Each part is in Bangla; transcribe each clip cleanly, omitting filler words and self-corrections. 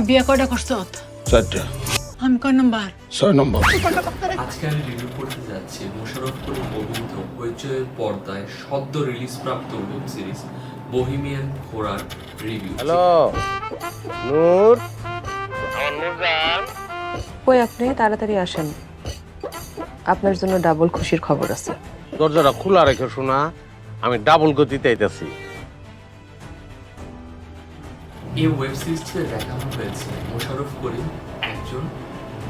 বিয়ে কয়টা করছ? 4টা। আমি কয় নাম্বার? 6 নম্বর। আজকে আমি রিভিউ করতে যাচ্ছি মোশাররফ করিম অভিনীত হইচইয়ের পর্দায় সদ্য রিলিজ প্রাপ্ত ওয়েব সিরিজ বহিমিয়ান ঘোড়ার রিভিউ। হ্যালো নূর, কই আপনি তাড়াতাড়ি আসেন, আপনার জন্য ডাবল খুশির খবর আছে। দরজাটা খোলা রেখে শোনা, আমি ডাবল গতিতে আইতাছি। এই ওয়েব সিরিজটিতে দেখানো হয়েছে মোশাররফ করিম একজন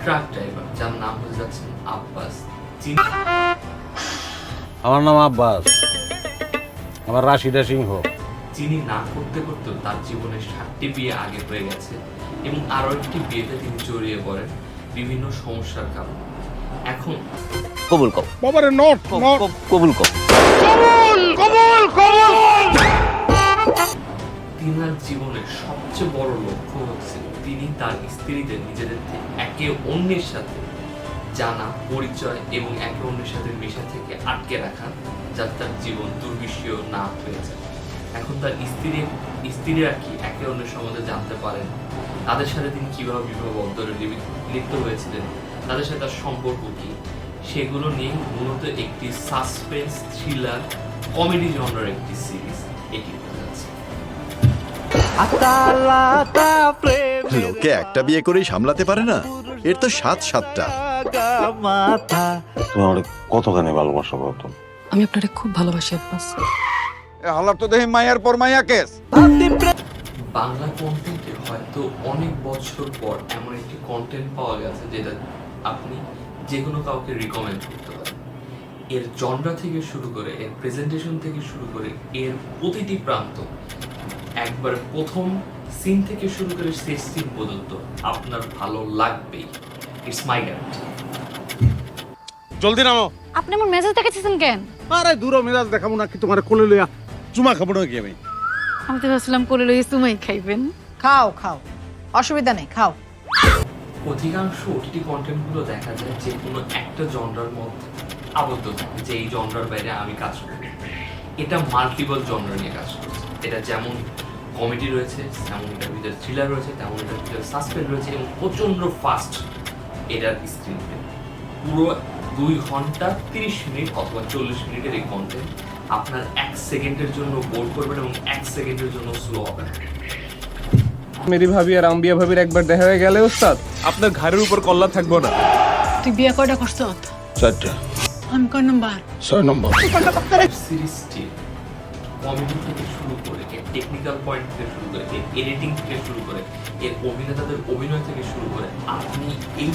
ট্রাক ড্রাইভার যার নাম হয়ে যাচ্ছে আব্বাস। আমার নাম আব্বাস, আমার রাশিদা সিংহ। যিনি না করতে করতে তার জীবনে 7টি বিয়ে আগে হয়ে গেছে এবং আরো একটি বিয়েতে তিনি জড়িয়ে পড়েন বিভিন্ন সমস্যার কারণে। এখন কবুল কর বাবারে নট কবুল কর। তিনার জীবনের সবচেয়ে বড় লক্ষ্য হচ্ছে তিনি তার স্ত্রীদের নিজেদের একে অন্যের সাথে জানা পরিচয় এবং একে অন্যের সাথে মেশা থেকে আটকে রাখা, যাতে তার জীবন দুর্বিষহ না হয়ে যায়। এখন তার স্ত্রীরা কি একে অন্যের সম্বন্ধে জানতে পারেন, তাদের সাথে তিনি কিভাবে বিবাহ বন্ধনে লিপ্ত হয়েছিলেন, তাদের সাথে তার সম্পর্ক কি, সেগুলো নিয়ে মূলত একটি সাসপেন্স থ্রিলার কমেডি জনরার একটি সিরিজ এটি হতে যাচ্ছে। লোকে একটা বিয়ে করেই সামলাতে পারে না, এর তো 7-7টা। তুমি আমার কতখানি ভালোবাসা কত? আমি আপনারে খুব ভালোবাসি আব্বাস। হালার তো দেখি মাইয়ার পর মাইয়া কেস। বাংলা কন্টেন্টে হয়তো অনেক বছর পর এমন একটি কন্টেন্ট পাওয়া গেছে যেটা আপনি যে কোনো কাউকে রিকমেন্ড করতে পারেন। এর জনরা থেকে শুরু করে, এর প্রেজেন্টেশন থেকে শুরু করে, এর প্রতিটি প্রান্ত, একবার প্রথম সিন থেকে শুরু করে শেষ সিন পর্যন্ত আপনার ভালো লাগবেই। It's my guarantee. জলদি নামো। আপনি আমার মেসেজ দেখেছেন কেন? আরে দূর মেজাজ দেখাবো না কি তোমার কোলে লইয়া চুমা খাবো না কি আমি? আমি তো ভাবছিলাম কোলে লইয়ে তুমাই খাইবেন। খাও খাও, অসুবিধা নেই, খাও। অধিকাংশ ওটিটি কন্টেন্টগুলো দেখা যায় যে কোনো একটা জনরার মধ্যে আবদ্ধ থাকে, যে এই জনরার বাইরে আমি কাজ করি। এটা মাল্টিপল জনরা নিয়ে কাজ করছে। এটা যেমন কমেডি রয়েছে, তেমন এটার ভিতরে থ্রিলার রয়েছে, তেমন এটার ভিতরে সাসপেন্স রয়েছে এবং প্রচণ্ড ফাস্ট এটার স্ক্রিন প্লে। পুরো 2 ঘন্টা 30 মিনিট অথবা 40 মিনিটের এই কন্টেন্ট আপনার 1 সেকেন্ডের জন্য বোর করবেন এবং 1 সেকেন্ডের জন্য স্লো হবে না। মেরি ভাবি আর আম্বিয়া ভাবির একবার দেখা হয়ে গেলে ওস্তাদ আপনার ঘাড়ের উপর কল্লা থাকবো না। তুই বিয়ে কয়টা করছ? 4টা। আমি কয় নাম্বার? 6 নম্বর। সিরিজটি কমেডি থেকে শুরু করে, এর টেকনিক্যাল পয়েন্ট থেকে শুরু করে, এর এডিটিং থেকে শুরু করে, এর অভিনেতাদের অভিনয় থেকে শুরু করে, আপনি এই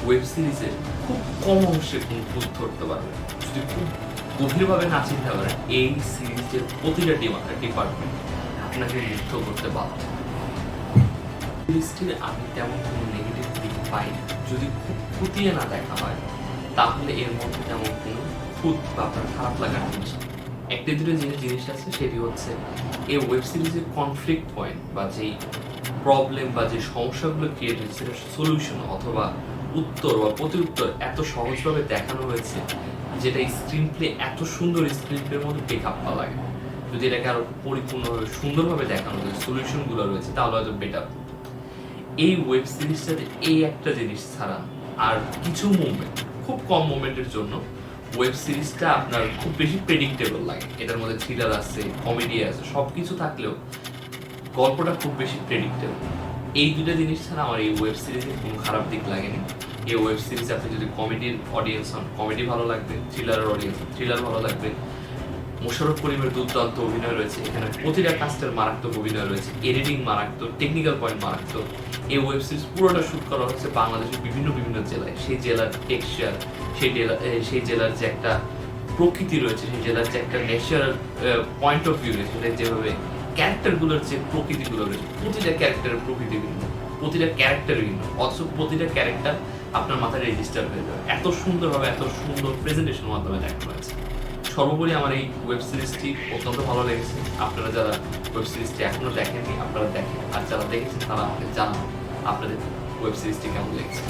ওয়েব সিরিজের খুব কম অংশে কোনো ভুল ধরতে পারবেন। যদি খুব গভীরভাবে না চিন্তা করেন, এই সিরিজের প্রতিটা ডিপার্টমেন্ট আপনাকে মুগ্ধ করতে বাধ্য। সিরিজটির আমি তেমন কোনো নেগেটিভ দিক পাই না। যদি খুব খুঁটিয়ে না দেখা হয় তাহলে এর মধ্যে তেমন কোনো খুঁত বা আপনার খারাপ লাগার জিনিস একটা দুটো জিনিস আছে। সেটি হচ্ছে এই ওয়েব সিরিজের কনফ্লিক্ট পয়েন্ট বা যেই প্রবলেম বা যে সমস্যাগুলো ক্রিয়েট হয়েছে সেটা সলিউশন অথবা উত্তর বা প্রতি উত্তর এত সহজভাবে দেখানো হয়েছে, যেটা স্ক্রিন প্লে এত সুন্দর স্ক্রিন প্লের মধ্যে টেক আপ না লাগে। যদি এটাকে আরো পরিপূর্ণভাবে সুন্দরভাবে দেখানো যায়, সলিউশনগুলো রয়েছে, তাহলে হয়তো বেটার। এই ওয়েব সিরিজটাতে এই একটা জিনিস ছাড়া আর কিছু মুভমেন্ট, খুব কম মুভমেন্টের জন্য ওয়েব সিরিজটা আপনার খুব বেশি প্রেডিক্টেবল লাগে। এটার মধ্যে থ্রিলার আছে, কমেডি আছে, সব কিছু থাকলেও গল্পটা খুব বেশি প্রেডিক্টেবল। এই দুটো জিনিস ছাড়া আমার এই ওয়েব সিরিজের কোনো খারাপ দিক লাগেনি। এই ওয়েব সিরিজ আপনি যদি কমেডির অডিয়েন্স হন, কমেডি ভালো লাগবে, থ্রিলারের অডিয়েন্স থ্রিলার ভালো লাগবে। মোশাররফ করিমের দুর্দান্ত অভিনয় রয়েছে, এখানে প্রতিটা কাস্টের মারাত্মক অভিনয় রয়েছে, এডিটিং মারাত্মক, টেকনিক্যাল পয়েন্ট মারাত্মক। এই ওয়েব সিরিজ পুরোটা শুট করা হচ্ছে বাংলাদেশের বিভিন্ন জেলায়। সেই জেলার টেক্সচার, সেই জেলার যে একটা প্রকৃতি রয়েছে, সেই জেলার যে একটা ন্যাচারাল পয়েন্ট অফ ভিউ রয়েছে, সেটা যেভাবে ক্যারেক্টারগুলোর যে প্রকৃতিগুলো রয়েছে, প্রতিটা ক্যারেক্টারের প্রকৃতি ভিন্ন, প্রতিটা ক্যারেক্টার ভিন্ন, অথচ প্রতিটা ক্যারেক্টার আপনার মাথায় রেজিস্টার হয়ে যাবে। এত সুন্দরভাবে, এত সুন্দর প্রেজেন্টেশনের মাধ্যমে দেখানো হয়েছে। সর্বোপরি আমার এই ওয়েব সিরিজটি অত্যন্ত ভালো লেগেছে। আপনারা যারা ওয়েব সিরিজটি এখনো দেখেননি আপনারা দেখেন, আর যারা দেখেছেন তারা আমাকে জানান আপনাদের ওয়েব সিরিজটি কেমন লেগেছে।